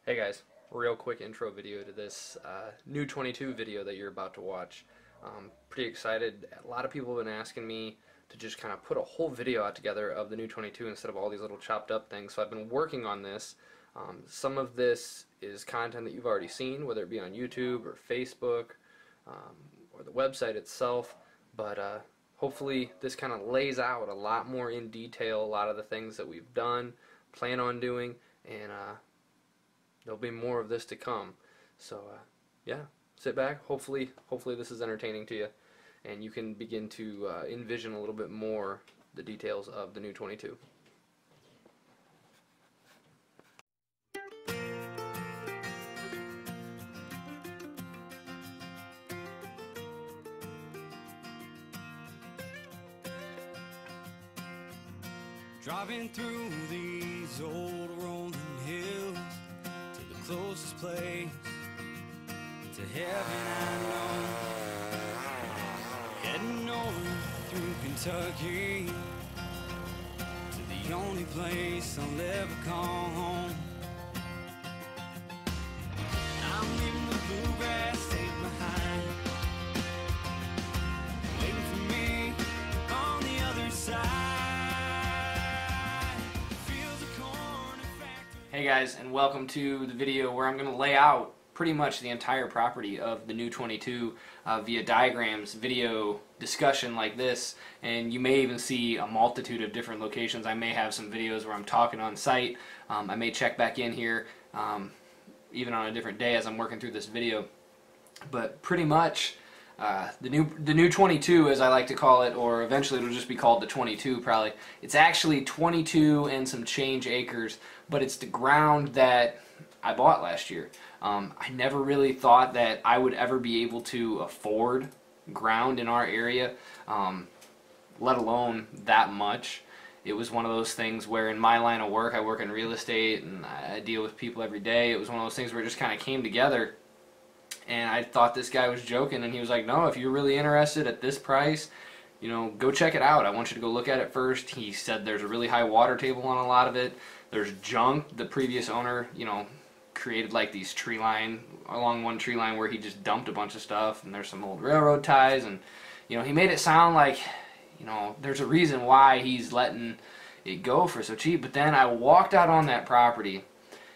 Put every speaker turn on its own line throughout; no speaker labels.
Hey guys, real quick intro video to this new 22 video that you're about to watch. Pretty excited. A lot of people have been asking me to just kind of put a whole video out together of the new 22 instead of all these little chopped up things. So I've been working on this. Some of this is content that you've already seen, whether it be on YouTube or Facebook or the website itself. But hopefully this kind of lays out a lot more in detail a lot of the things that we've done, plan on doing, and there'll be more of this to come. So yeah, sit back. Hopefully this is entertaining to you, and you can begin to envision a little bit more the details of the new 22.
Driving through these old rolling hills to the closest place to heaven I know. Heading north through Kentucky to the only place I'll ever call home. I'm leaving the bluegrass state behind, waiting for me on the other side.
Hey guys, and welcome to the video where I'm going to lay out pretty much the entire property of the new 22 via diagrams, video discussion like this, and you may even see a multitude of different locations. I may have some videos where I'm talking on site. I may check back in here even on a different day as I'm working through this video. But pretty much the new 22, as I like to call it, or eventually it'll just be called the 22 probably. It's actually 22 and some change acres, but it's the ground that I bought last year. I never really thought that I would ever be able to afford ground in our area, let alone that much. It was one of those things where in my line of work, I work in real estate and I deal with people every day. It was one of those things where it just kind of came together. And I thought this guy was joking, and he was like, no, if you're really interested at this price, you know, go check it out. I want you to go look at it first. He said there's a really high water table on a lot of it. There's junk. The previous owner, you know, created like these tree line, along one tree line where he just dumped a bunch of stuff, and there's some old railroad ties, and, you know, he made it sound like, you know, there's a reason why he's letting it go for so cheap. But then I walked out on that property,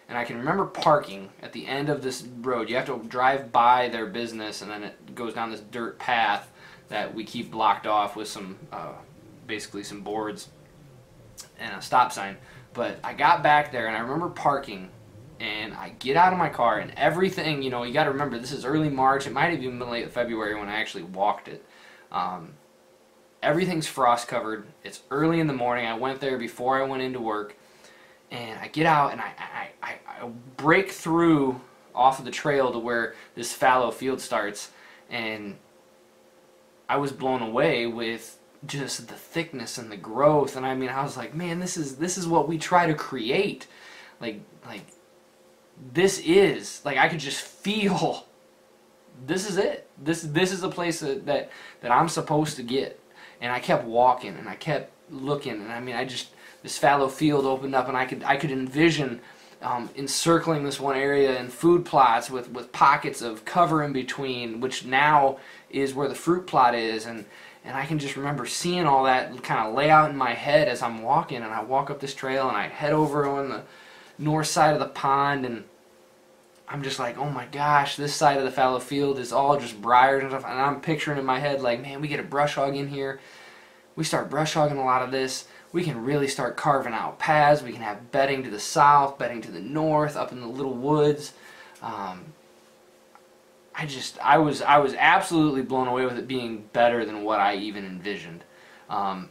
and I can remember parking at the end of this road. You have to drive by their business, and then it goes down this dirt path that we keep blocked off with some, basically some boards and a stop sign. But I got back there, and I remember parking, and I get out of my car, and everything, you know, you got to remember, this is early March. It might have even been late February when I actually walked it. Everything's frost covered. It's early in the morning. I went there before I went into work. And I get out and I break through off of the trail to where this fallow field starts, and I was blown away with just the thickness and the growth. And I mean, I was like, man, this is what we try to create. Like this is like, I could just feel this is it. This is a place that I'm supposed to get. And I kept walking and I kept looking, and I mean, this fallow field opened up, and I could envision encircling this one area in food plots with pockets of cover in between, which now is where the fruit plot is, and I can just remember seeing all that kind of lay out in my head as I'm walking, and I walk up this trail and I head over on the north side of the pond, and I'm just like, oh my gosh, this side of the fallow field is all just briars and stuff, and I'm picturing in my head like, man, we get a brush hog in here, we start brush hogging a lot of this, we can really start carving out paths. We can have bedding to the south, bedding to the north, up in the little woods. I was absolutely blown away with it being better than what I even envisioned. I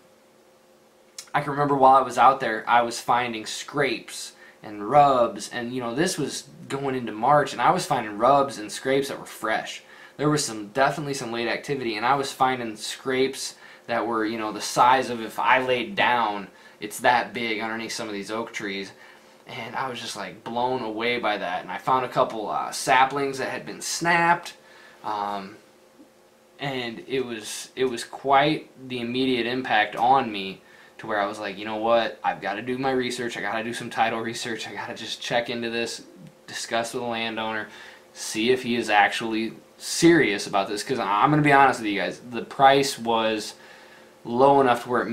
can remember while I was out there, I was finding scrapes and rubs, and you know, this was going into March, and I was finding rubs and scrapes that were fresh. There was definitely some late activity, and I was finding scrapes that were, you know, the size of if I laid down, it's that big underneath some of these oak trees. And I was just like blown away by that. And I found a couple saplings that had been snapped, and it was quite the immediate impact on me to where I was like, you know what, I've got to do my research, I got to do some title research, I got to just check into this to discuss with the landowner, see if he is actually serious about this, because I'm going to be honest with you guys, the price was low enough to where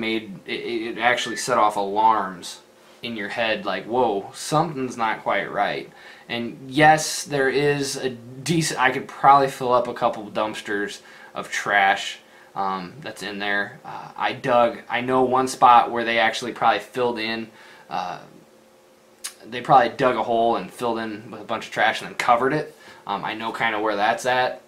it actually set off alarms in your head, like, whoa, something's not quite right. And yes, there is a decent, I could probably fill up a couple dumpsters of trash that's in there. I know one spot where they actually probably filled in, they probably dug a hole and filled in with a bunch of trash and then covered it. I know kind of where that's at.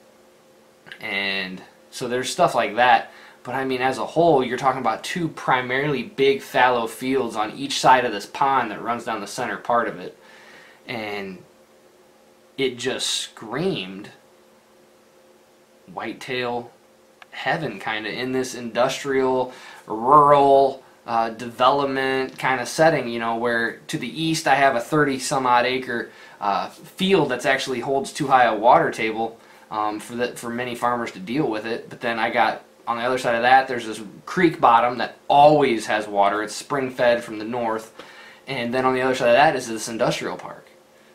And so there's stuff like that. But I mean, as a whole, you're talking about two primarily big fallow fields on each side of this pond that runs down the center part of it. And it just screamed whitetail heaven, kind of, in this industrial, rural development kind of setting, you know, where to the east I have a 30-some-odd acre field that's actually holds too high a water table for many farmers to deal with it. But then I got, on the other side of that, there's this creek bottom that always has water. It's spring fed from the north. And then on the other side of that is this industrial park.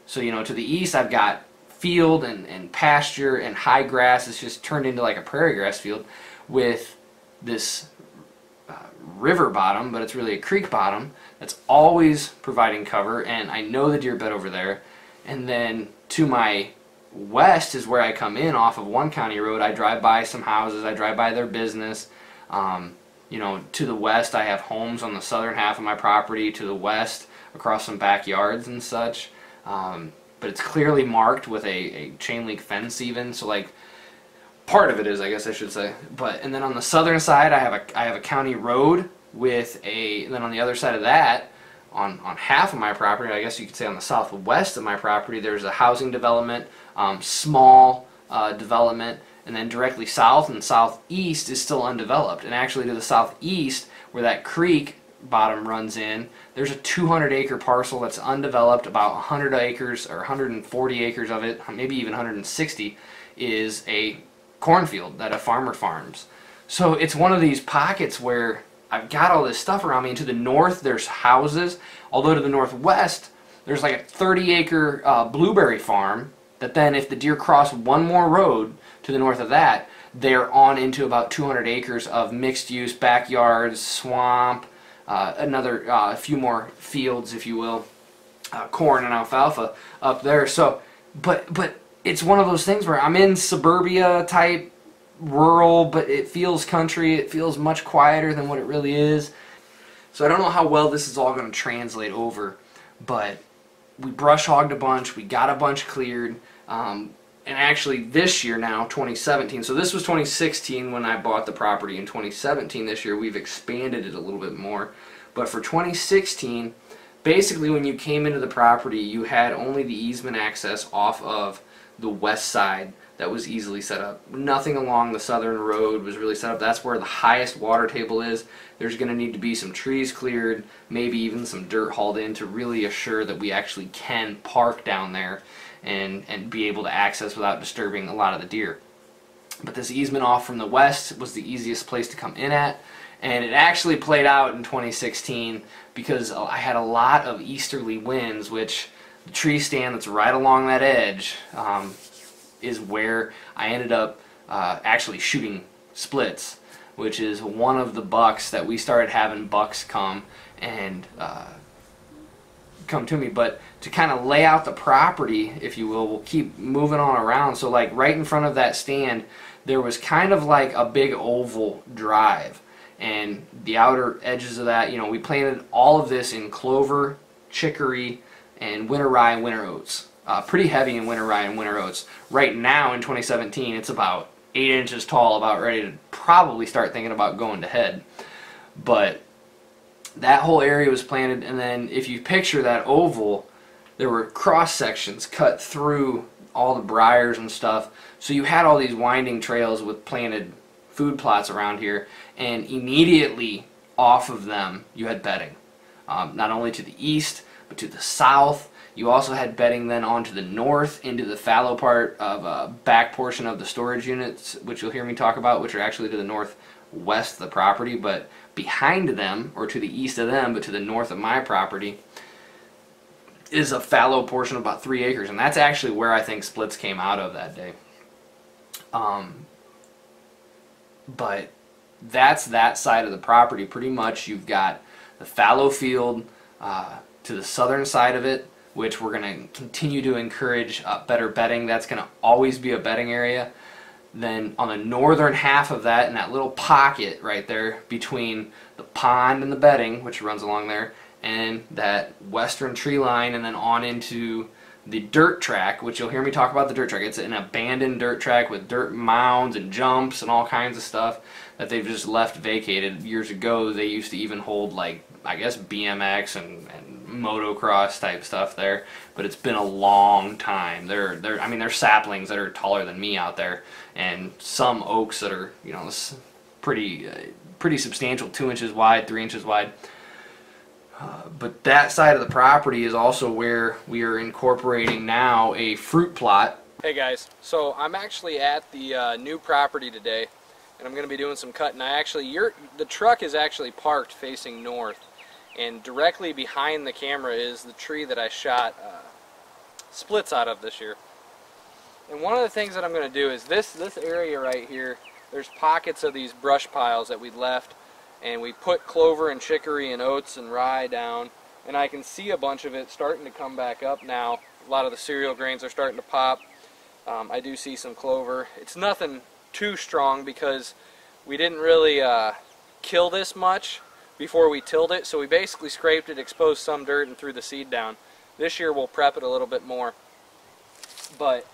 So, you know, to the east I've got field and pasture and high grass. It's just turned into like a prairie grass field with this river bottom, but it's really a creek bottom that's always providing cover. And I know the deer bed over there. And then to my west is where I come in off of one county road. I drive by some houses, I drive by their business. You know, to the west I have homes on the southern half of my property, to the west across some backyards and such. But it's clearly marked with a chain link fence even, so like part of it is, I guess I should say. But and then on the southern side I have a county road with and then on the other side of that, on half of my property, I guess you could say on the southwest of my property, there's a housing development, small development, and then directly south and southeast is still undeveloped. And actually to the southeast, where that creek bottom runs in, there's a 200-acre parcel that's undeveloped. About 100 acres or 140 acres of it, maybe even 160, is a cornfield that a farmer farms. So it's one of these pockets where I've got all this stuff around me, and to the north there's houses, although to the northwest there's like a 30-acre blueberry farm that then, if the deer cross one more road to the north of that, they're on into about 200 acres of mixed-use backyards, swamp, a few more fields, if you will, corn and alfalfa up there. So, but it's one of those things where I'm in suburbia type rural, but it feels country. It feels much quieter than what it really is. So I don't know how well this is all going to translate over, but we brush hogged a bunch. We got a bunch cleared. And actually this year now, 2017, so this was 2016 when I bought the property. In 2017, this year, we've expanded it a little bit more. But for 2016, basically when you came into the property, you had only the easement access off of the west side that was easily set up. Nothing along the southern road was really set up. That's where the highest water table is. There's going to need to be some trees cleared, maybe even some dirt hauled in to really assure that we actually can park down there and be able to access without disturbing a lot of the deer. But this easement off from the west was the easiest place to come in at, and it actually played out in 2016 because I had a lot of easterly winds, which the tree stand that's right along that edge is where I ended up actually shooting splits, which is one of the bucks that we started having bucks come and come to me. But to kind of lay out the property, if you will, we'll keep moving on around. So like right in front of that stand, there was kind of like a big oval drive, and the outer edges of that, you know, we planted all of this in clover, chicory, and winter rye and winter oats. Pretty heavy in winter rye and winter oats. Right now in 2017, it's about 8 inches tall, about ready to probably start thinking about going to head. But that whole area was planted, and then if you picture that oval, there were cross sections cut through all the briars and stuff. So you had all these winding trails with planted food plots around here, and immediately off of them you had bedding. Not only to the east, but to the south. You also had bedding then on to the north into the fallow part of back portion of the storage units, which you'll hear me talk about, which are actually to the northwest of the property. But behind them, or to the east of them, but to the north of my property, is a fallow portion of about 3 acres, and that's actually where I think splits came out of that day. But that's that side of the property. Pretty much you've got the fallow field to the southern side of it, which we're going to continue to encourage better bedding. That's going to always be a bedding area. Then on the northern half of that, in that little pocket right there between the pond and the bedding, which runs along there, and that western tree line, and then on into the dirt track, which you'll hear me talk about the dirt track. It's an abandoned dirt track with dirt mounds and jumps and all kinds of stuff that they've just left vacated. Years ago, they used to even hold, like, I guess BMX and motocross type stuff there, but it's been a long time. I mean, there's saplings that are taller than me out there, and some oaks that are, you know, pretty substantial, 2 inches wide, 3 inches wide. But that side of the property is also where we are incorporating now a fruit plot. Hey guys, so I'm actually at the new property today, and I'm going to be doing some cutting. The truck is actually parked facing north, and directly behind the camera is the tree that I shot splits out of this year. And one of the things that I'm going to do is this area right here, there's pockets of these brush piles that we left, and we put clover and chicory and oats and rye down, and I can see a bunch of it starting to come back up now. A lot of the cereal grains are starting to pop. I do see some clover. It's nothing too strong because we didn't really kill this much before we tilled it, so we basically scraped it, exposed some dirt, and threw the seed down. This year we'll prep it a little bit more. But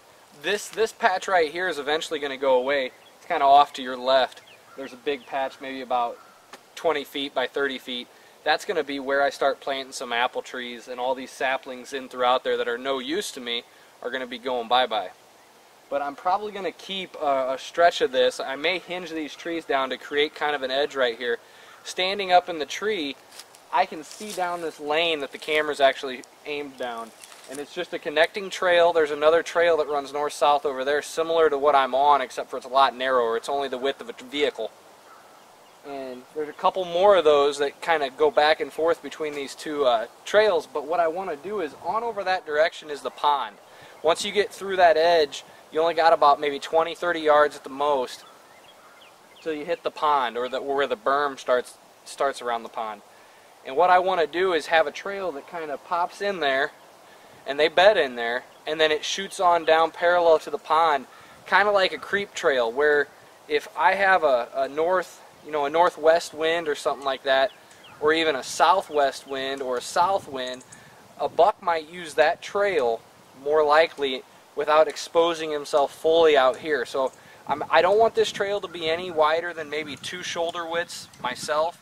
this patch right here is eventually going to go away. It's kind of off to your left. There's a big patch, maybe about 20 feet by 30 feet. That's going to be where I start planting some apple trees, and all these saplings in throughout there that are no use to me are going to be going bye-bye. But I'm probably going to keep a stretch of this. I may hinge these trees down to create kind of an edge right here. Standing up in the tree, I can see down this lane that the camera's actually aimed down, and it's just a connecting trail. There's another trail that runs north-south over there, similar to what I'm on, except for it's a lot narrower. It's only the width of a vehicle. And there's a couple more of those that kind of go back and forth between these two trails, but what I want to do is on over that direction is the pond. Once you get through that edge, you only got about maybe 20-30 yards at the most till you hit the pond, or where the berm starts around the pond. And what I want to do is have a trail that kind of pops in there, and they bed in there, and then it shoots on down parallel to the pond, kind of like a creep trail, where if I have a northwest wind or something like that, or even a southwest wind or a south wind, a buck might use that trail more likely without exposing himself fully out here. So I don't want this trail to be any wider than maybe 2 shoulder widths myself,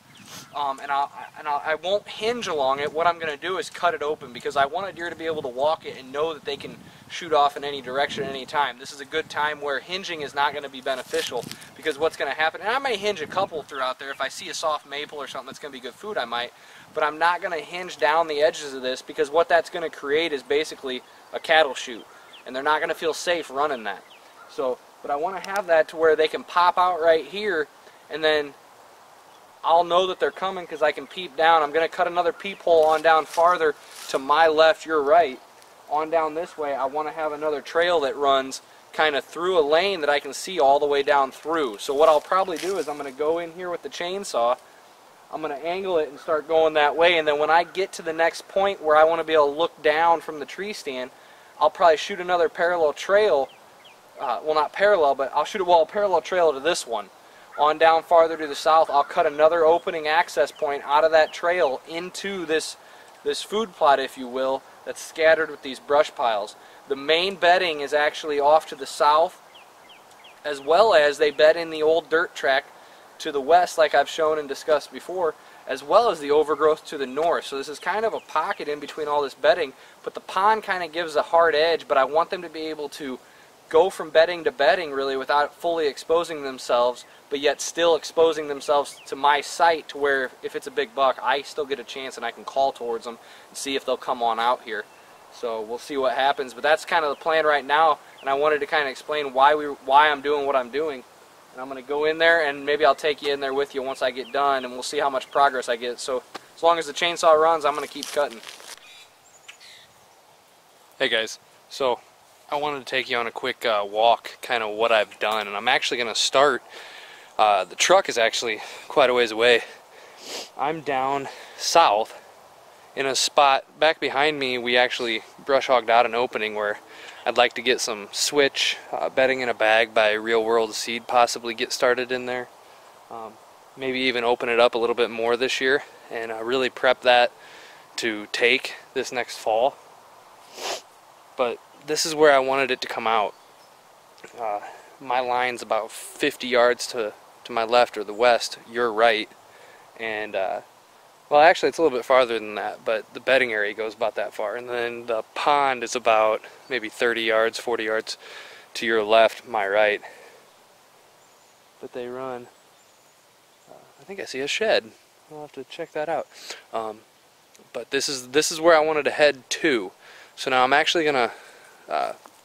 and I won't hinge along it. What I'm going to do is cut it open, because I want a deer to be able to walk it and know that they can shoot off in any direction at any time. This is a good time where hinging is not going to be beneficial, because what's going to happen, and I may hinge a couple throughout there. If I see a soft maple or something that's going to be good food, I might, but I'm not going to hinge down the edges of this, because what that's going to create is basically a cattle chute, and they're not going to feel safe running that. So, but I want to have that to where they can pop out right here, and then I'll know that they're coming because I can peep down. I'm going to cut another peephole on down farther to my left, your right. On down this way, I want to have another trail that runs kind of through a lane that I can see all the way down through. So what I'll probably do is I'm going to go in here with the chainsaw, I'm going to angle it and start going that way, and then when I get to the next point where I want to be able to look down from the tree stand, I'll probably shoot another parallel trail, well, not parallel, but I'll shoot a parallel trail to this one. On down farther to the south, I'll cut another opening access point out of that trail into this food plot, if you will, that's scattered with these brush piles. The main bedding is actually off to the south, as well as they bed in the old dirt track to the west, like I've shown and discussed before, as well as the overgrowth to the north. So this is kind of a pocket in between all this bedding, but the pond kind of gives a hard edge, but I want them to be able to go from bedding to bedding really without fully exposing themselves, but yet still exposing themselves to my sight, to where if it's a big buck, I still get a chance and I can call towards them and see if they'll come on out here. So we'll see what happens, but that's kind of the plan right now, and I wanted to kind of explain why I'm doing what I'm doing. And I'm going to go in there, and maybe I'll take you in there with you once I get done, and we'll see how much progress I get. So as long as the chainsaw runs, I'm going to keep cutting. Hey guys, so I wanted to take you on a quick walk, kind of what I've done, and I'm actually going to start, the truck is actually quite a ways away. I'm down south in a spot back behind me. We actually brush hogged out an opening where I'd like to get some switch, bedding in a bag by Real World Seed, possibly get started in there. Maybe even open it up a little bit more this year and really prep that to take this next fall. But this is where I wanted it to come out. My line's about 50 yards to my left or the west, your right, and well, actually it's a little bit farther than that, but the bedding area goes about that far, and then the pond is about maybe 30 yards, 40 yards to your left, my right. But they run, I think I see a shed. I'll have to check that out. But this is where I wanted to head to. So now I'm actually gonna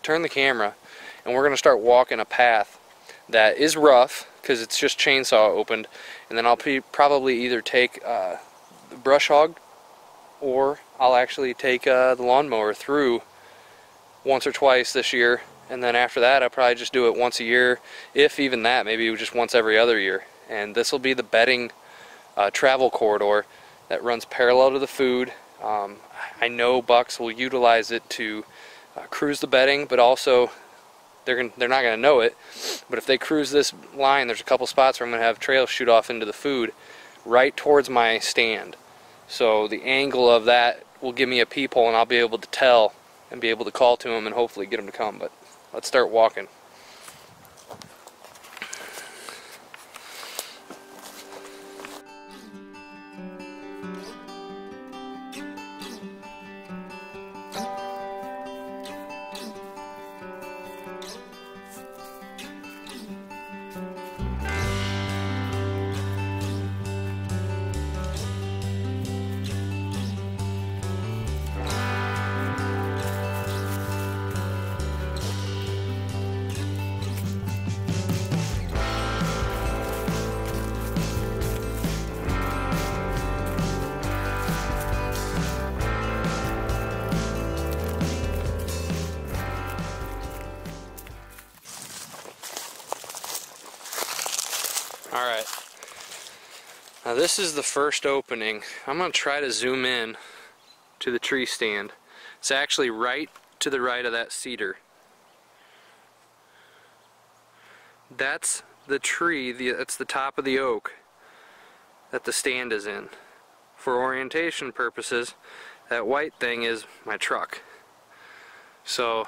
turn the camera, and we're gonna start walking a path that is rough because it's just chainsaw opened, and then I'll probably either take the brush hog, or I'll actually take the lawnmower through once or twice this year, and then after that I'll probably just do it once a year, if even that, maybe just once every other year. And this will be the bedding travel corridor that runs parallel to the food. I know bucks will utilize it to cruise the bedding, but also they're not going to know it. But if they cruise this line, there's a couple spots where I'm going to have trails shoot off into the food right towards my stand. So the angle of that will give me a peephole, and I'll be able to tell and be able to call to them and hopefully get them to come. But let's start walking. Alright, now this is the first opening. I'm going to try to zoom in to the tree stand. It's actually right to the right of that cedar. That's the tree, that's the top of the oak that the stand is in. For orientation purposes, that white thing is my truck. So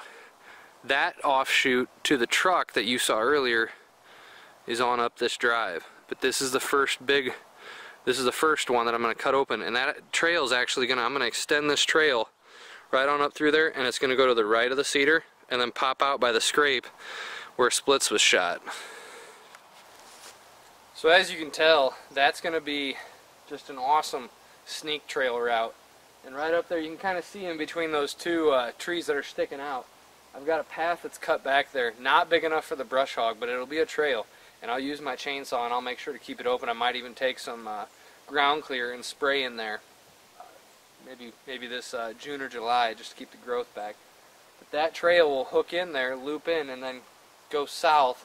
that offshoot to the truck that you saw earlier is on up this drive, but this is the first one that I'm going to cut open, and that trail is actually I'm going to extend this trail right on up through there, and it's going to go to the right of the cedar and then pop out by the scrape where Splits was shot. So as you can tell, that's going to be just an awesome sneak trail route, and right up there you can kind of see in between those two trees that are sticking out, I've got a path that's cut back there, not big enough for the brush hog, but it'll be a trail. And I'll use my chainsaw and I'll make sure to keep it open. I might even take some ground clear and spray in there. Maybe this June or July, just to keep the growth back. But that trail will hook in there, loop in, and then go south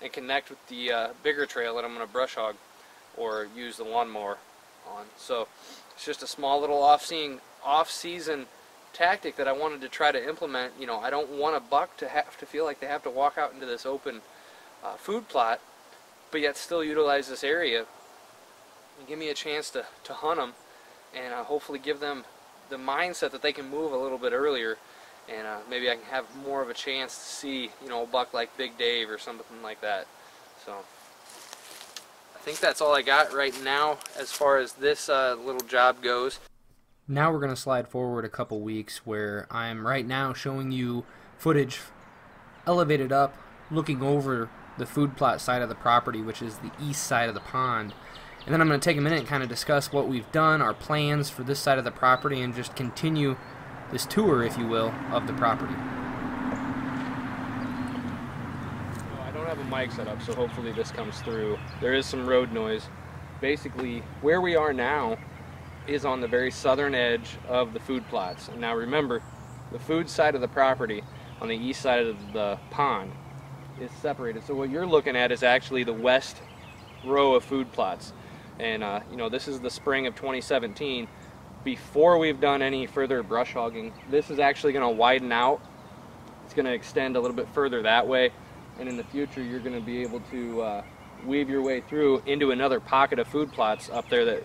and connect with the bigger trail that I'm going to brush hog or use the lawnmower on. So it's just a small little off-season tactic that I wanted to try to implement. You know, I don't want a buck to have to feel like they have to walk out into this open food plot, but yet still utilize this area and give me a chance to hunt them, and hopefully give them the mindset that they can move a little bit earlier, and maybe I can have more of a chance to see, you know, a buck like Big Dave or something like that. So I think that's all I got right now as far as this little job goes. Now we're going to slide forward a couple weeks where I'm right now showing you footage elevated up, looking over the food plot side of the property, which is the east side of the pond. And then I'm going to take a minute and kind of discuss what we've done, our plans for this side of the property, and just continue this tour, if you will, of the property. Well, I don't have a mic set up, so hopefully this comes through. There is some road noise. Basically, where we are now is on the very southern edge of the food plots. And now remember, the food side of the property on the east side of the pond is separated. So what you're looking at is actually the west row of food plots. And you know, this is the spring of 2017. Before we've done any further brush hogging, this is actually going to widen out. It's going to extend a little bit further that way, and in the future you're going to be able to weave your way through into another pocket of food plots up there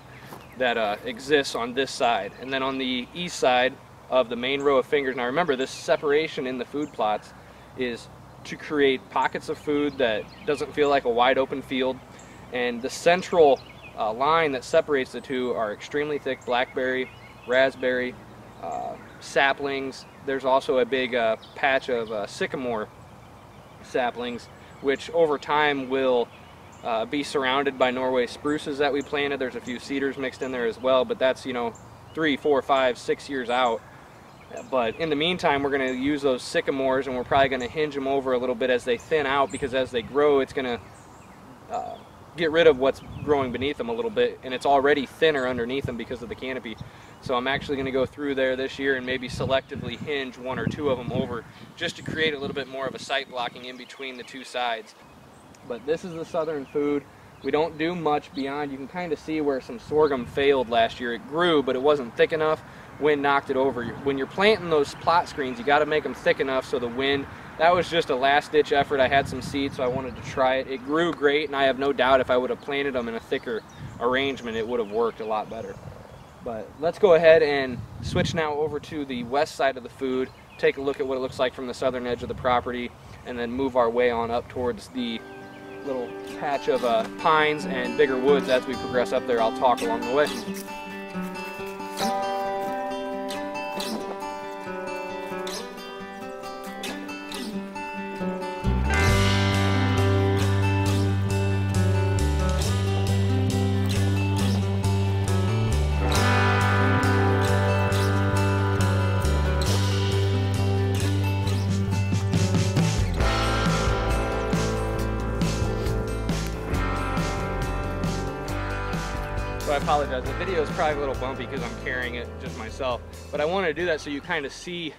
that exists on this side. And then on the east side of the main row of fingers, now remember, this separation in the food plots is to create pockets of food that doesn't feel like a wide open field. And the central line that separates the two are extremely thick blackberry, raspberry, saplings. There's also a big patch of sycamore saplings, which over time will be surrounded by Norway spruces that we planted. There's a few cedars mixed in there as well, but that's, you know, 3, 4, 5, 6 years out. But in the meantime, we're going to use those sycamores, and we're probably going to hinge them over a little bit as they thin out, because as they grow, it's going to get rid of what's growing beneath them a little bit, and it's already thinner underneath them because of the canopy. So I'm actually going to go through there this year and maybe selectively hinge 1 or 2 of them over, just to create a little bit more of a sight blocking in between the two sides. But this is the southern food. We don't do much beyond, you can kind of see where some sorghum failed last year. It grew, but it wasn't thick enough. Wind knocked it over. When you're planting those plot screens, you got to make them thick enough so the wind, that was just a last-ditch effort. I had some seed, so I wanted to try it. It grew great, and I have no doubt if I would have planted them in a thicker arrangement, it would have worked a lot better. But let's go ahead and switch now over to the west side of the food, take a look at what it looks like from the southern edge of the property, and then move our way on up towards the little patch of pines and bigger woods. As we progress up there, I'll talk along the way. So I apologize, the video is probably a little bumpy because I'm carrying it just myself, but I wanted to do that so you kind of see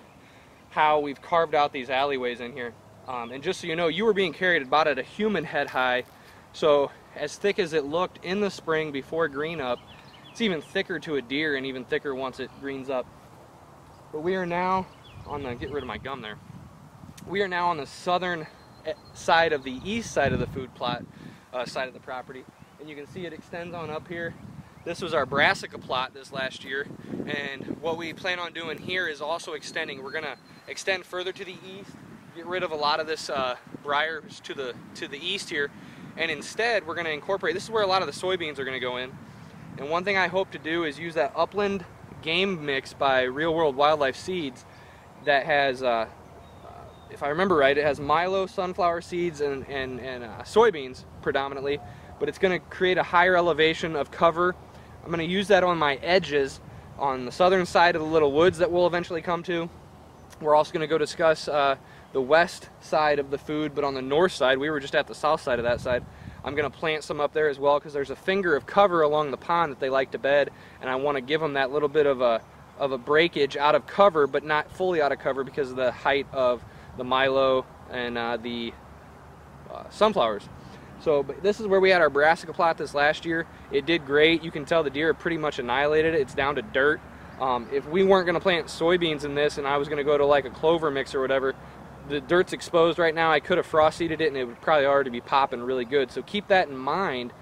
how we've carved out these alleyways in here. And just so you know, you were being carried about at a human head high, so as thick as it looked in the spring before green up, it's even thicker to a deer and even thicker once it greens up. But we are now on the, get rid of my gum there, we are now on the southern side of the east side of the food plot side of the property, and you can see it extends on up here. This was our brassica plot this last year, and what we plan on doing here is also extending. We're going to extend further to the east, get rid of a lot of this briars to the east here, and instead we're going to incorporate, this is where a lot of the soybeans are going to go in. And one thing I hope to do is use that upland game mix by Real World Wildlife Seeds that has, if I remember right, it has milo, sunflower seeds, and soybeans predominantly, but it's going to create a higher elevation of cover. I'm going to use that on my edges on the southern side of the little woods that we'll eventually come to. We're also going to go discuss the west side of the food, but on the north side, we were just at the south side of that side. I'm going to plant some up there as well because there's a finger of cover along the pond that they like to bed, and I want to give them that little bit of a breakage out of cover, but not fully out of cover because of the height of the milo and the sunflowers. So but this is where we had our brassica plot this last year. It did great. You can tell the deer pretty much annihilated it. It's down to dirt. If we weren't going to plant soybeans in this and I was going to go to like a clover mix or whatever, the dirt's exposed right now. I could have frost seeded it and it would probably already be popping really good. So keep that in mind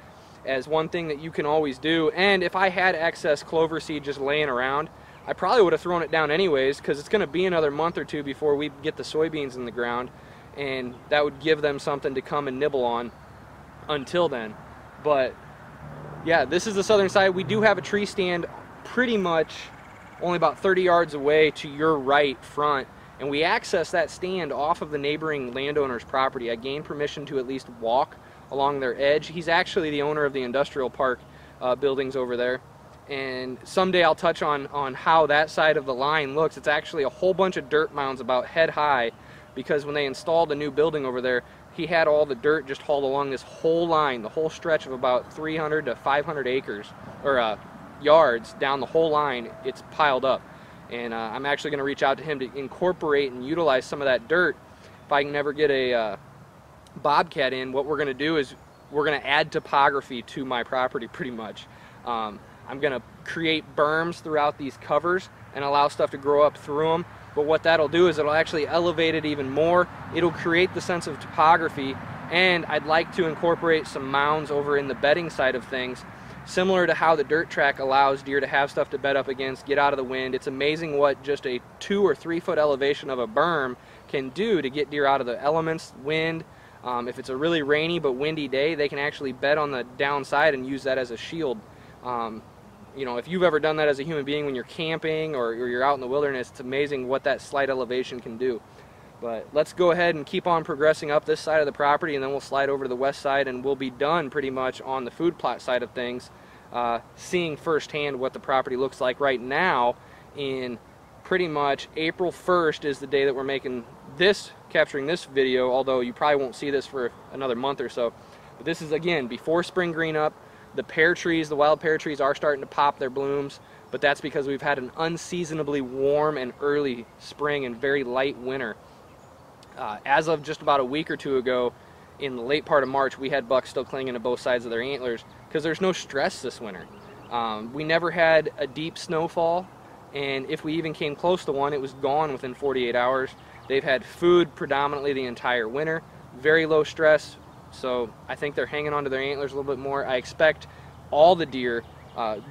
as one thing that you can always do. And if I had excess clover seed just laying around, I probably would have thrown it down anyways because it's going to be another month or two before we get the soybeans in the ground, and that would give them something to come and nibble on until then. But yeah, this is the southern side. We do have a tree stand pretty much only about 30 yards away to your right front, and we access that stand off of the neighboring landowner's property. I gained permission to at least walk along their edge. He's actually the owner of the industrial park buildings over there, and someday I'll touch on how that side of the line looks. It's actually a whole bunch of dirt mounds about head high, because when they installed a new building over there, he had all the dirt just hauled along this whole line, the whole stretch of about 300 to 500 acres, or yards down the whole line. It's piled up.
And I'm actually going to reach out to him to incorporate and utilize some of that dirt. If I can never get a bobcat in, what we're going to do is we're going to add topography to my property pretty much. I'm going to create berms throughout these covers and allow stuff to grow up through them. But what that'll do is it'll actually elevate it even more. It'll create the sense of topography, and I'd like to incorporate some mounds over in the bedding side of things, similar to how the dirt track allows deer to have stuff to bed up against, get out of the wind. It's amazing what just a 2 or 3 foot elevation of a berm can do to get deer out of the elements, wind. If it's a really rainy but windy day, they can actually bed on the downside and use that as a shield. You know, if you've ever done that as a human being when you're camping or you're out in the wilderness, it's amazing what that slight elevation can do. But let's go ahead and keep on progressing up this side of the property, and then we'll slide over to the west side, and we'll be done pretty much on the food plot side of things, seeing firsthand what the property looks like right now. In pretty much April 1st is the day that we're making this, capturing this video, although you probably won't see this for another month or so. But this is, again, before spring green up. The pear trees, the wild pear trees, are starting to pop their blooms, but that's because we've had an unseasonably warm and early spring and very light winter. As of just about a week or two ago, in the late part of March, we had bucks still clinging to both sides of their antlers because there's no stress this winter. We never had a deep snowfall, and if we even came close to one, it was gone within 48 hours. They've had food predominantly the entire winter, very low stress. So I think they're hanging on to their antlers a little bit more. I expect all the deer,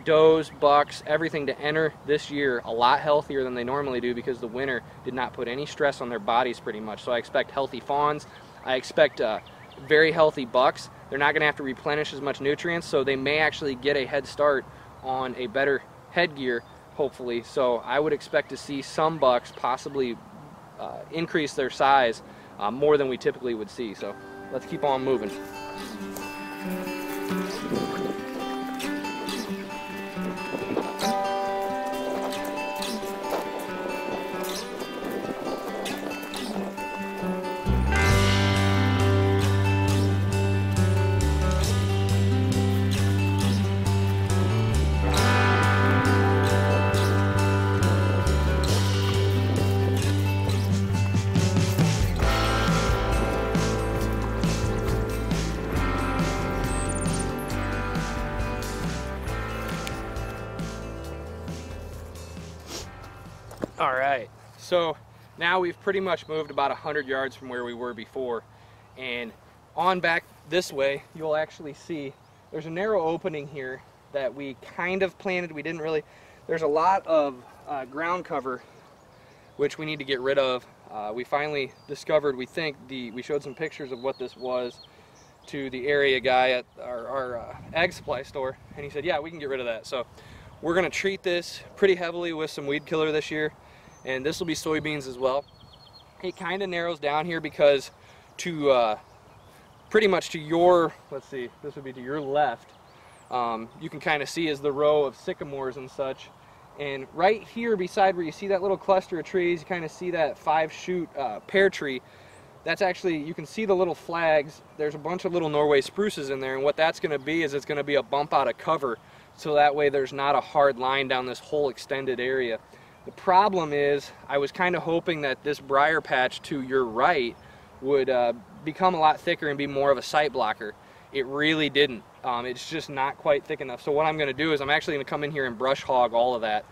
does, bucks, everything to enter this year a lot healthier than they normally do because the winter did not put any stress on their bodies pretty much. So I expect healthy fawns. I expect very healthy bucks. They're not going to have to replenish as much nutrients, so they may actually get a head start on a better headgear, hopefully. So I would expect to see some bucks possibly increase their size more than we typically would see. So let's keep on moving. All right, so now we've pretty much moved about 100 yards from where we were before, and on back this way you'll actually see there's a narrow opening here that we kind of planted. We didn't really, there's a lot of ground cover which we need to get rid of. We finally discovered, we think, we showed some pictures of what this was to the area guy at our ag supply store, and he said, yeah, we can get rid of that. So we're going to treat this pretty heavily with some weed killer this year, and this will be soybeans as well. It kind of narrows down here because to pretty much to your, let's see, this would be to your left, you can kind of see is the row of sycamores and such. And right here beside where you see that little cluster of trees, you kind of see that 5-shoot pear tree. That's actually, you can see the little flags. There's a bunch of little Norway spruces in there, and what that's going to be is it's going to be a bump out of cover, so that way there's not a hard line down this whole extended area. The problem is, I was kind of hoping that this briar patch to your right would become a lot thicker and be more of a sight blocker. It really didn't. It's just not quite thick enough. So what I'm going to do is I'm actually going to come in here and brush hog all of that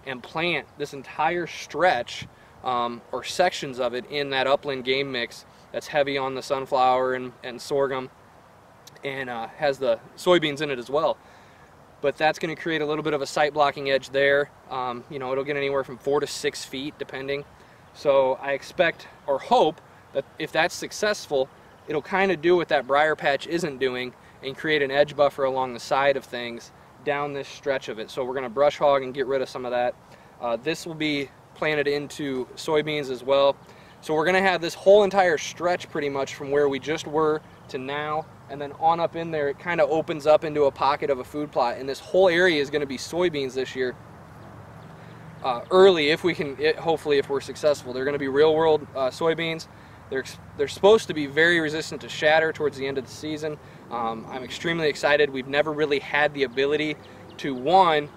and plant this entire stretch or sections of it in that upland game mix that's heavy on the sunflower and sorghum, and has the soybeans in it as well. But that's going to create a little bit of a sight blocking edge there. You know, it'll get anywhere from 4 to 6 feet depending. So I expect or hope that if that's successful, it'll kind of do what that briar patch isn't doing and create an edge buffer along the side of things down this stretch of it. So we're going to brush hog and get rid of some of that. This will be planted into soybeans as well. So we're going to have this whole entire stretch pretty much from where we just were to now, and then on up in there it kind of opens up into a pocket of a food plot, and this whole area is going to be soybeans this year. Early, if we can, hopefully if we're successful. They're going to be real world soybeans. They're supposed to be very resistant to shatter towards the end of the season. I'm extremely excited. We've never really had the ability to, one,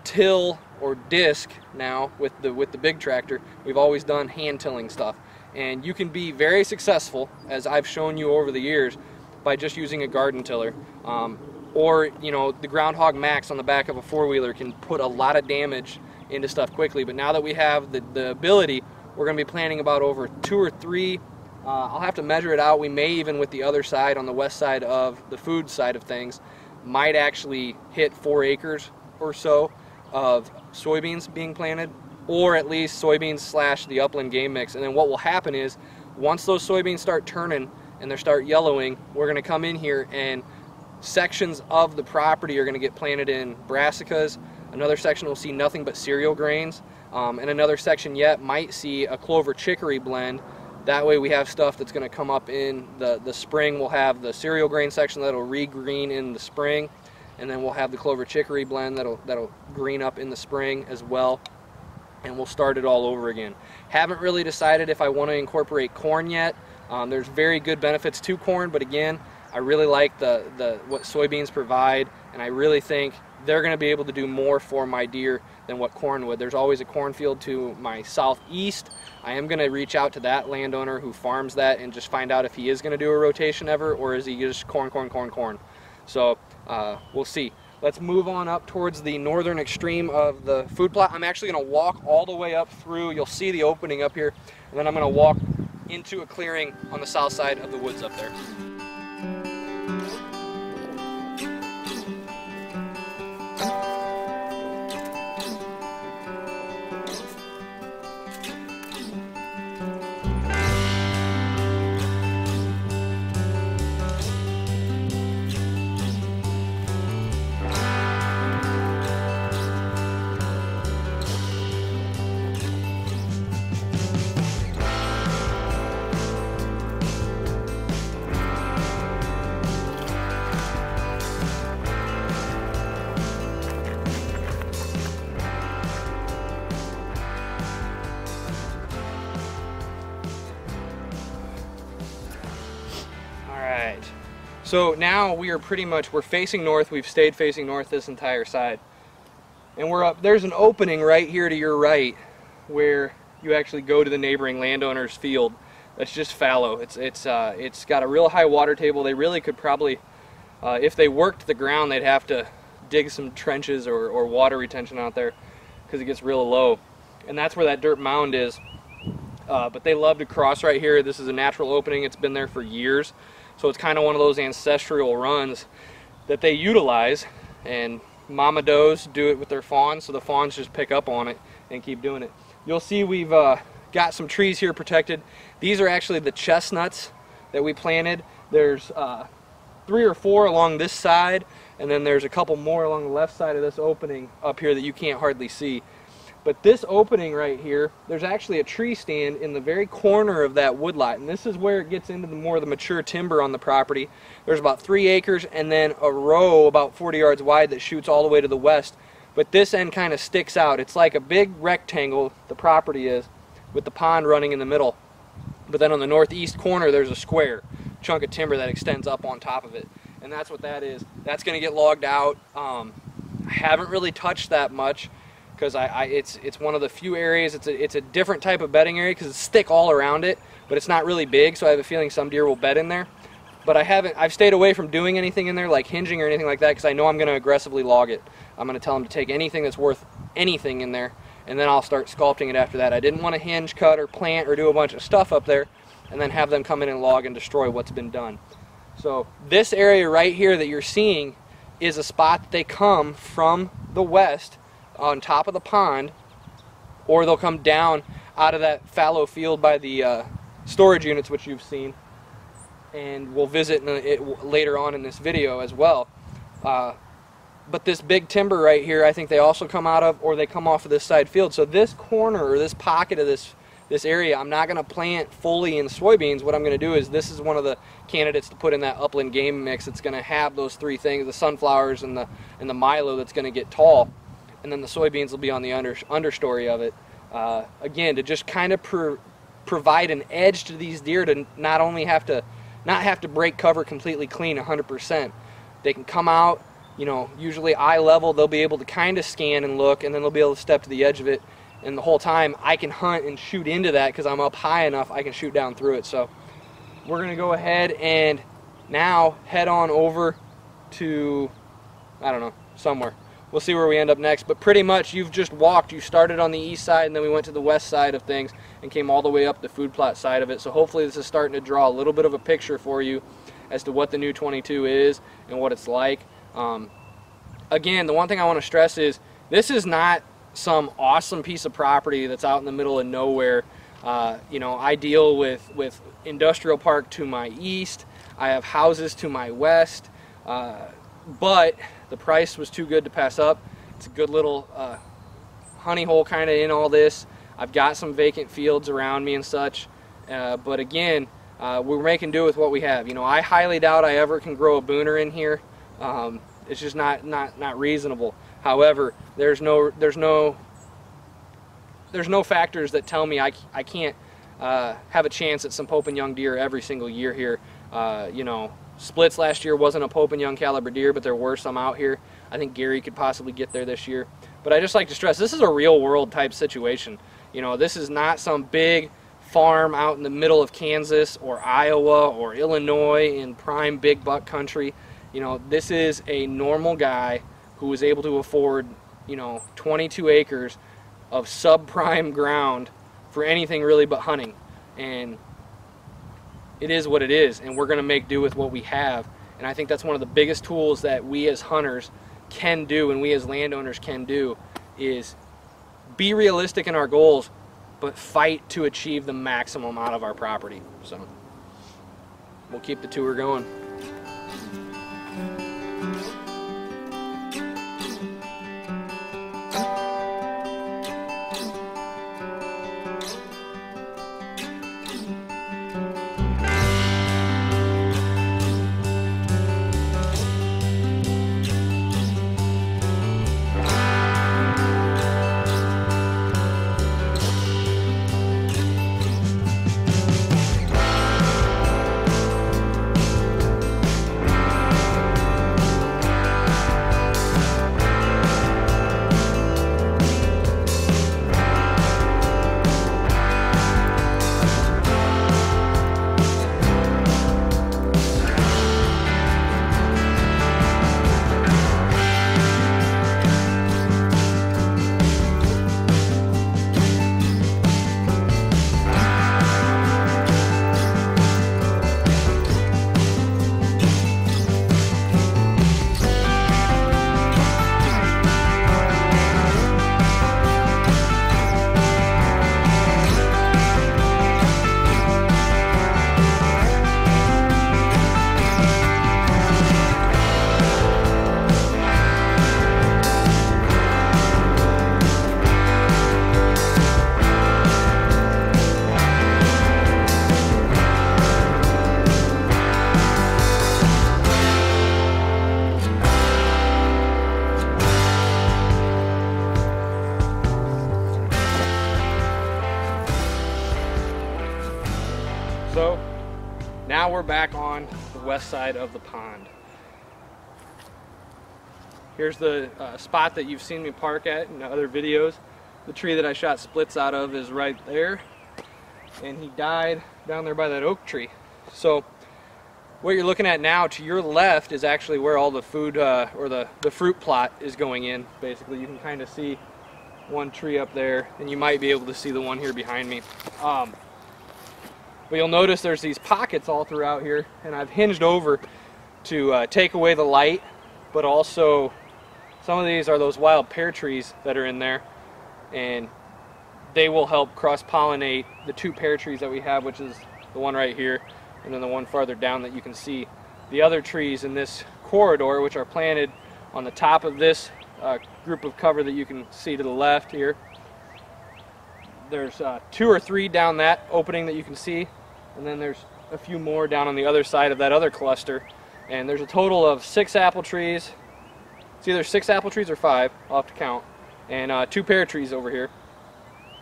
till or disc now with the big tractor. We've always done hand tilling stuff, and you can be very successful, as I've shown you over the years, by just using a garden tiller. Or, you know, the Groundhog Max on the back of a four-wheeler can put a lot of damage into stuff quickly. But now that we have the ability, we're going to be planting about over 2 or 3. I'll have to measure it out. We may even, with the other side, on the west side of the food side of things, might actually hit 4 acres or so of soybeans being planted, or at least soybeans slash the upland game mix. And then what will happen is, once those soybeans start turning and they start yellowing, we're going to come in here and sections of the property are going to get planted in brassicas. Another section will see nothing but cereal grains, and another section yet might see a clover chicory blend. That way we have stuff that's going to come up in the spring. We'll have the cereal grain section that'll re-green in the spring, and then we'll have the clover chicory blend that'll green up in the spring as well, and we'll start it all over again. Haven't really decided if I want to incorporate corn yet. There's very good benefits to corn, but again, I really like what soybeans provide, and I really think they're going to be able to do more for my deer than what corn would. There's always a cornfield to my southeast. I am going to reach out to that landowner who farms that and just find out if he is going to do a rotation ever, or is he just corn, corn, corn, corn. So we'll see. Let's move on up towards the northern extreme of the food plot. I'm actually going to walk all the way up through. You'll see the opening up here, and then I'm going to walk into a clearing on the south side of the woods up there. So now we're facing north. We've stayed facing north this entire side. And we're up, there's an opening right here to your right where you actually go to the neighboring landowner's field. That's just fallow. It's got a real high water table. They really could probably, if they worked the ground, they'd have to dig some trenches or water retention out there because it gets real low. And that's where that dirt mound is. But they love to cross right here. This is a natural opening. It's been there for years. So it's kind of one of those ancestral runs that they utilize, and mama does do it with their fawns, so the fawns just pick up on it and keep doing it. You'll see we've got some trees here protected. These are actually the chestnuts that we planted. There's 3 or 4 along this side, and then there's a couple more along the left side of this opening up here that you can't hardly see. But this opening right here, there's actually a tree stand in the very corner of that woodlot, and this is where it gets into more of the mature timber on the property. There's about 3 acres and then a row about 40 yards wide that shoots all the way to the west. But this end kind of sticks out. It's like a big rectangle, the property is, with the pond running in the middle. But then on the northeast corner, there's a square chunk of timber that extends up on top of it. And that's what that is. That's going to get logged out. I haven't really touched that much, because it's one of the few areas. It's a different type of bedding area because it's thick all around it, but it's not really big, so I have a feeling some deer will bed in there. But I've stayed away from doing anything in there like hinging or anything like that because I know I'm going to aggressively log it. I'm going to tell them to take anything that's worth anything in there, and then I'll start sculpting it after that. I didn't want to hinge, cut, or plant or do a bunch of stuff up there and then have them come in and log and destroy what's been done. So this area right here that you're seeing is a spot that they come from the west on top of the pond, or they'll come down out of that fallow field by the storage units, which you've seen, and we'll visit it later on in this video as well. But this big timber right here, I think they also come out of, or they come off of this side field. So this corner, or this pocket of this area, I'm not going to plant fully in soybeans. What I'm going to do is, this is one of the candidates to put in that upland game mix. It's going to have those 3 things, the sunflowers and the milo that's going to get tall. And then the soybeans will be on the understory of it. Again, to just kind of provide an edge to these deer to not have to break cover completely clean 100%. They can come out, you know, usually eye level, they'll be able to kind of scan and look, and then they'll be able to step to the edge of it, and the whole time I can hunt and shoot into that because I'm up high enough I can shoot down through it. So we're going to go ahead and now head on over to, I don't know, somewhere. We'll see where we end up next, but pretty much you've just walked. You started on the east side, and then we went to the west side of things and came all the way up the food plot side of it. So hopefully this is starting to draw a little bit of a picture for you as to what the new 22 is and what it's like. Again, the one thing I want to stress is this is not some awesome piece of property that's out in the middle of nowhere. You know, I deal with industrial park to my east. I have houses to my west, but the price was too good to pass up. It's a good little honey hole kind of in all this. I've got some vacant fields around me and such, but again, we're making do with what we have. You know, I highly doubt I ever can grow a booner in here. It's just not reasonable. However, there's no factors that tell me I can't have a chance at some Pope and Young deer every single year here. You know, splits last year wasn't a Pope and Young caliber deer, but there were some out here. I think Gary could possibly get there this year. But I just like to stress, this is a real world type situation. You know, this is not some big farm out in the middle of Kansas or Iowa or Illinois in prime big buck country. You know, this is a normal guy who was able to afford, you know, 22 acres of subprime ground for anything really but hunting. And it is what it is, and we're going to make do with what we have. And I think that's one of the biggest tools that we as hunters can do and we as landowners can do, is be realistic in our goals, but fight to achieve the maximum out of our property. So we'll keep the tour going. So now we're back on the west side of the pond. Here's the spot that you've seen me park at in other videos. The tree that I shot splits out of is right there, and he died down there by that oak tree. So what you're looking at now to your left is actually where all the food or the fruit plot is going in. Basically, you can kind of see one tree up there, and you might be able to see the one here behind me. But you'll notice there's these pockets all throughout here, and I've hinged over to take away the light, but also some of these are those wild pear trees that are in there, and they will help cross-pollinate the two pear trees that we have, which is the one right here and then the one farther down that you can see. The other trees in this corridor, which are planted on the top of this group of cover that you can see to the left here. There's 2 or 3 down that opening that you can see, and then there's a few more down on the other side of that other cluster. And there's a total of 6 apple trees. It's either 6 apple trees or 5, I'll have to count, and 2 pear trees over here.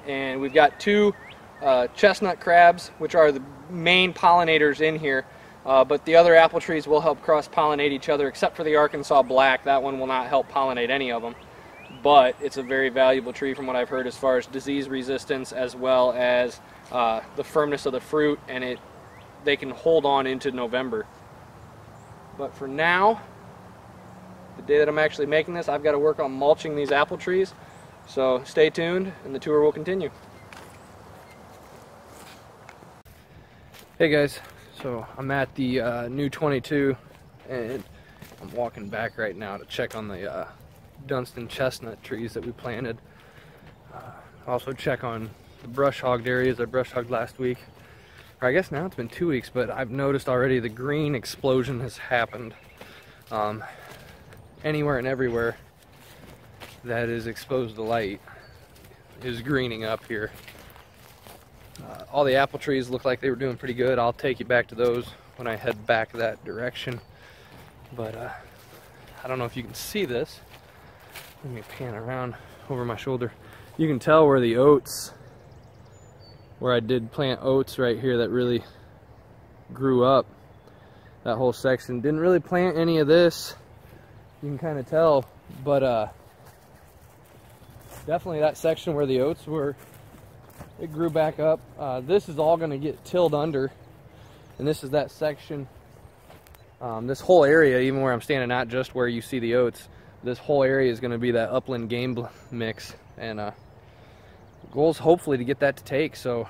And we've got 2 chestnut crabs, which are the main pollinators in here. But the other apple trees will help cross-pollinate each other, except for the Arkansas Black. That one will not help pollinate any of them. But it's a very valuable tree from what I've heard as far as disease resistance, as well as the firmness of the fruit, and they can hold on into November. But for now, the day that I'm actually making this, I've got to work on mulching these apple trees. So stay tuned and the tour will continue. Hey guys, so I'm at the new 22 and I'm walking back right now to check on the Dunstan chestnut trees that we planted. Also check on the brush hogged areas I brush hogged last week. Or I guess now it's been 2 weeks, but I've noticed already the green explosion has happened. Anywhere and everywhere that is exposed to light is greening up here. All the apple trees look like they were doing pretty good. I'll take you back to those when I head back that direction. But I don't know if you can see this. Let me pan around over my shoulder. You can tell where the oats, where I did plant oats right here that really grew up. That whole section. Didn't really plant any of this. You can kind of tell, but definitely that section where the oats were, it grew back up. This is all going to get tilled under, and this is that section. This whole area, even where I'm standing, not just where you see the oats, this whole area is going to be that upland game mix, and the goal is hopefully to get that to take. So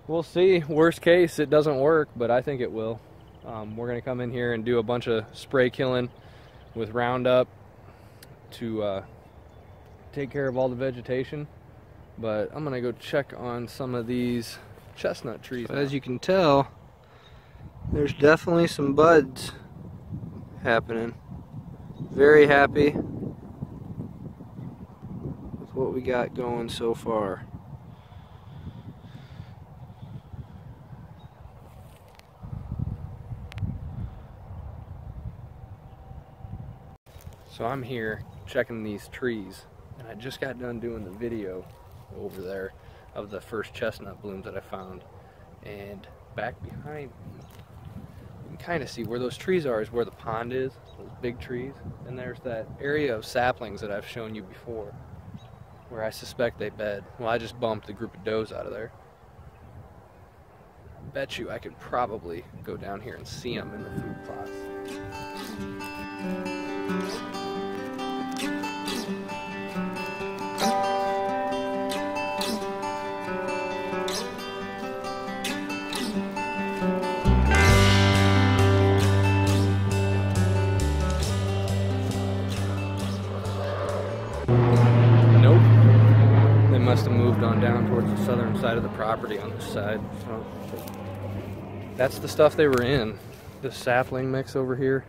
we'll see. Worst case, it doesn't work, but I think it will. We're going to come in here and do a bunch of spray killing with Roundup to take care of all the vegetation. But I'm going to go check on some of these chestnut trees. As you can tell, there's definitely some buds happening. Very happy with what we got going so far. So I'm here checking these trees, and I just got done doing the video over there of the first chestnut blooms that I found. And back behind me, you can kind of see where those trees are is where the pond is, those big trees. And there's that area of saplings that I've shown you before, where I suspect they bed. Well, I just bumped a group of does out of there. I bet you I could probably go down here and see them in the food plots. Must have moved on down towards the southern side of the property on this side. So that's the stuff they were in. This sapling mix over here,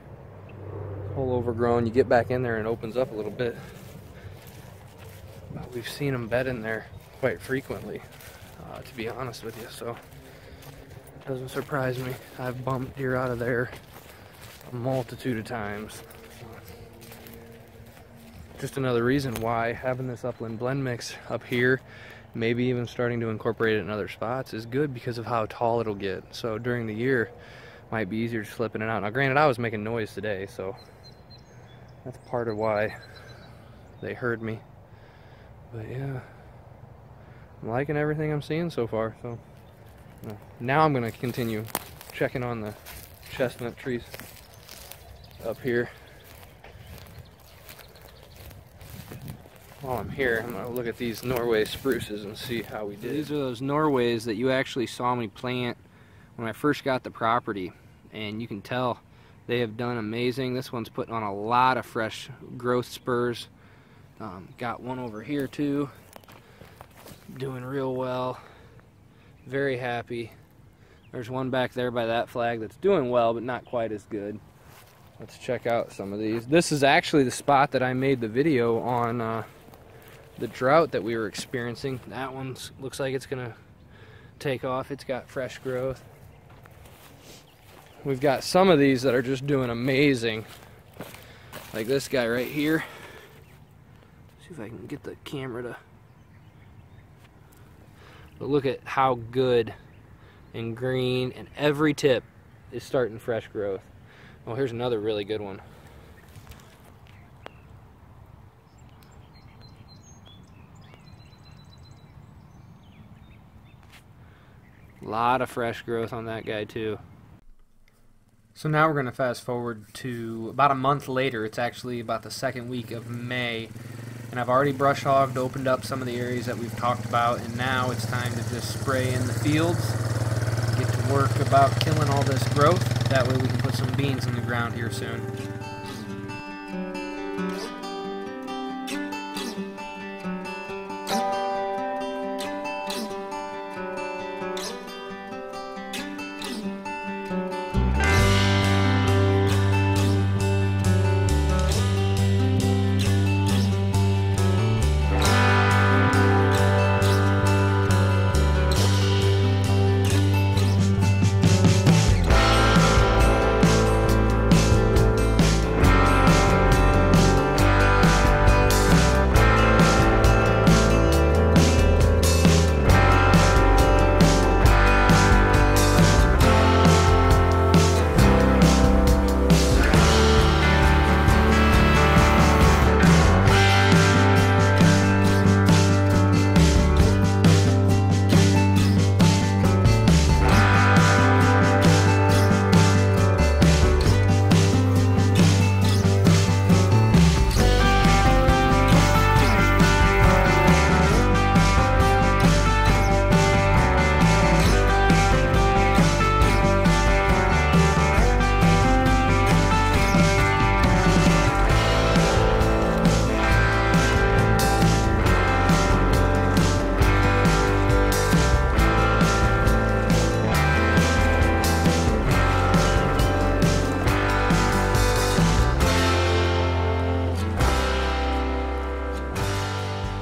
whole overgrown. You get back in there and it opens up a little bit. But we've seen them bed in there quite frequently, to be honest with you. So it doesn't surprise me. I've bumped deer out of there a multitude of times. Just another reason why having this upland blend mix up here, maybe even starting to incorporate it in other spots, is good because of how tall it'll get. So during the year, it might be easier to slip in and out. Now granted, I was making noise today, so that's part of why they heard me. But yeah, I'm liking everything I'm seeing so far. So now I'm going to continue checking on the chestnut trees up here. While I'm here, I'm going to look at these Norway spruces and see how we did. These are those Norways that you actually saw me plant when I first got the property, and you can tell they have done amazing. This one's putting on a lot of fresh growth spurs. Got one over here too, doing real well. Very happy. There's one back there by that flag that's doing well, but not quite as good. Let's check out some of these. This is actually the spot that I made the video on the drought that we were experiencing. That one looks like it's gonna take off. It's got fresh growth. We've got some of these that are just doing amazing, like this guy right here. See if I can get the camera to, but look at how good and green, and every tip
is starting fresh growth. Oh, here's another really good one. A lot of fresh growth on that guy too. So now we're going to fast forward to about a month later. It's actually about the second week of May. And I've already brush hogged, opened up some of the areas that we've talked about, and now it's time to just spray in the fields, get to work about killing all this growth. That way we can put some beans in the ground here soon.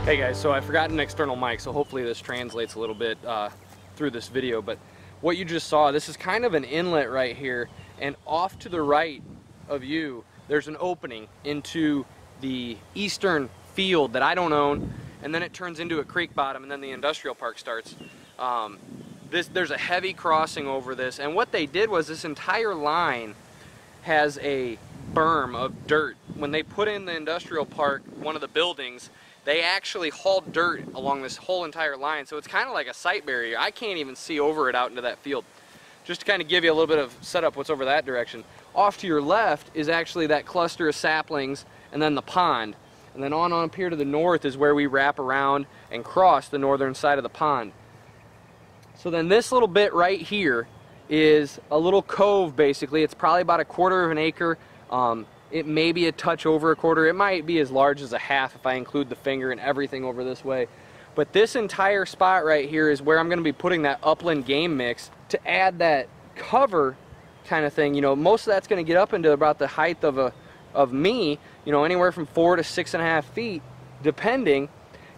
Hey guys, so I forgot an external mic, so hopefully this translates a little bit through this video, but what you just saw, this is kind of an inlet right here, and off to the right of you, there's an opening into the eastern field that I don't own, and then it turns into a creek bottom, and then the industrial park starts. There's a heavy crossing over this, and what they did was this entire line has a berm of dirt. When they put in the industrial park, one of the buildings, they actually hauled dirt along this whole entire line, so it's kind of like a sight barrier. I can't even see over it out into that field. Just to kind of give you a little bit of setup what's over that direction. Off to your left is actually that cluster of saplings and then the pond. And then on up here to the north is where we wrap around and cross the northern side of the pond. So then this little bit right here is a little cove basically. It's probably about 1/4 of an acre. It may be a touch over 1/4. It might be as large as a half if I include the finger and everything over this way. But this entire spot right here is where I'm going to be putting that upland game mix to add that cover kind of thing. You know, most of that's going to get up into about the height of me, you know, anywhere from 4 to 6.5 feet, depending.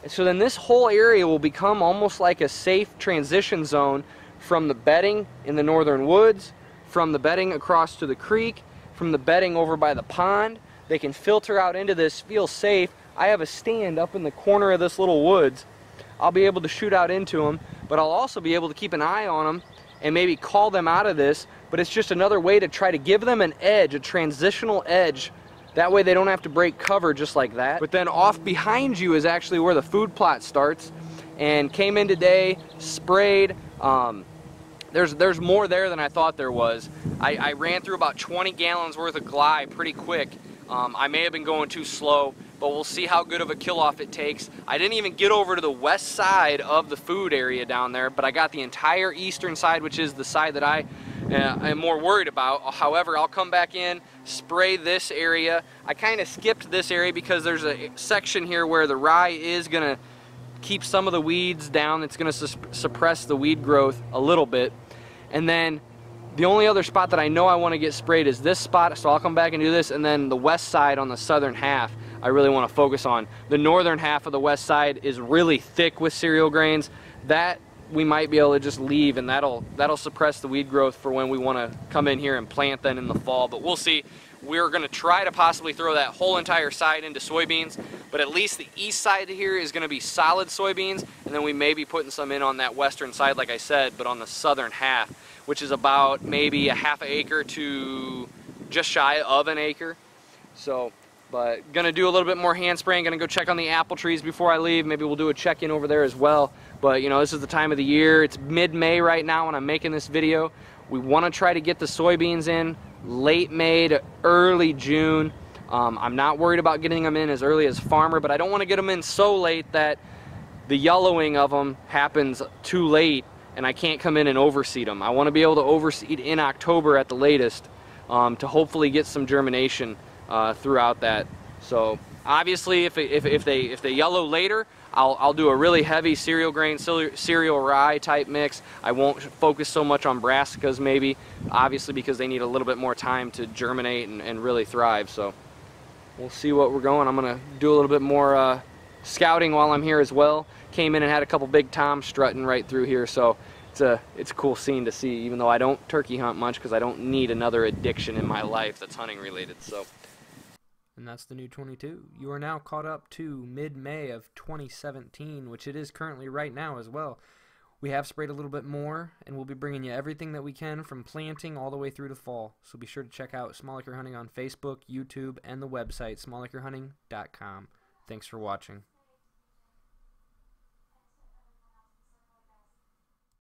And so then this whole area will become almost like a safe transition zone from the bedding in the northern woods, from the bedding across to the creek, from the bedding over by the pond. They can filter out into this, feel safe. I have a stand up in the corner of this little woods. I'll be able to shoot out into them, but I'll also be able to keep an eye on them and maybe call them out of this. But it's just another way to try to give them an edge, a transitional edge. That way they don't have to break cover just like that. But then off behind you is actually where the food plot starts. And came in today, sprayed. There's more there than I thought there was. I ran through about 20 gallons worth of glide pretty quick. I may have been going too slow, but we'll see how good of a kill off it takes. I didn't even get over to the west side of the food area down there, but I got the entire eastern side, which is the side that I am more worried about. However, I'll come back in, spray this area. I kind of skipped this area because there's a section here where the rye is going to keep some of the weeds down. It's going to suppress the weed growth a little bit. And then the only other spot that I know I want to get sprayed is this spot, so I'll come back and do this, and then the west side on the southern half I really want to focus on. The northern half of the west side is really thick with cereal grains. That
we might be able to just leave, and that'll suppress the weed growth for when we want to come in here and plant then in the fall. But we'll see. We're going to try to possibly throw that whole entire side into soybeans, but at least the east side here is going to be solid soybeans, and then we may be putting some in on that western side, like I said, but on the southern half, which is about maybe a half an acre to just shy of an acre. So, but gonna do a little bit more hand spraying, gonna go check on the apple trees before I leave. Maybe we'll do a check-in over there as well. But you know, this is the time of the year. It's mid-May right now when I'm making this video. We wanna try to get the soybeans in late May to early June. I'm not worried about getting them in as early as farmer, but I don't wanna get them in so late that the yellowing of them happens too late and I can't come in and overseed them. I wanna be able to overseed in October at the latest to hopefully get some germination throughout that. So obviously if they yellow later, I'll do a really heavy cereal grain, cereal rye type mix. I won't focus so much on brassicas maybe, obviously because they need a little bit more time to germinate and really thrive. So we'll see what we're going. I'm gonna do a little bit more scouting while I'm here as well. Came in and had a couple big toms strutting right through here, so it's a cool scene to see, even though I don't turkey hunt much because I don't need another addiction in my life that's hunting related. So.
And that's the new 22. You are now caught up to mid-May of 2017, which it is currently right now as well. We have sprayed a little bit more, and we'll be bringing you everything that we can from planting all the way through to fall. So be sure to check out Small Acre Hunting on Facebook, YouTube, and the website, smalacrehunting.com. Thanks for watching.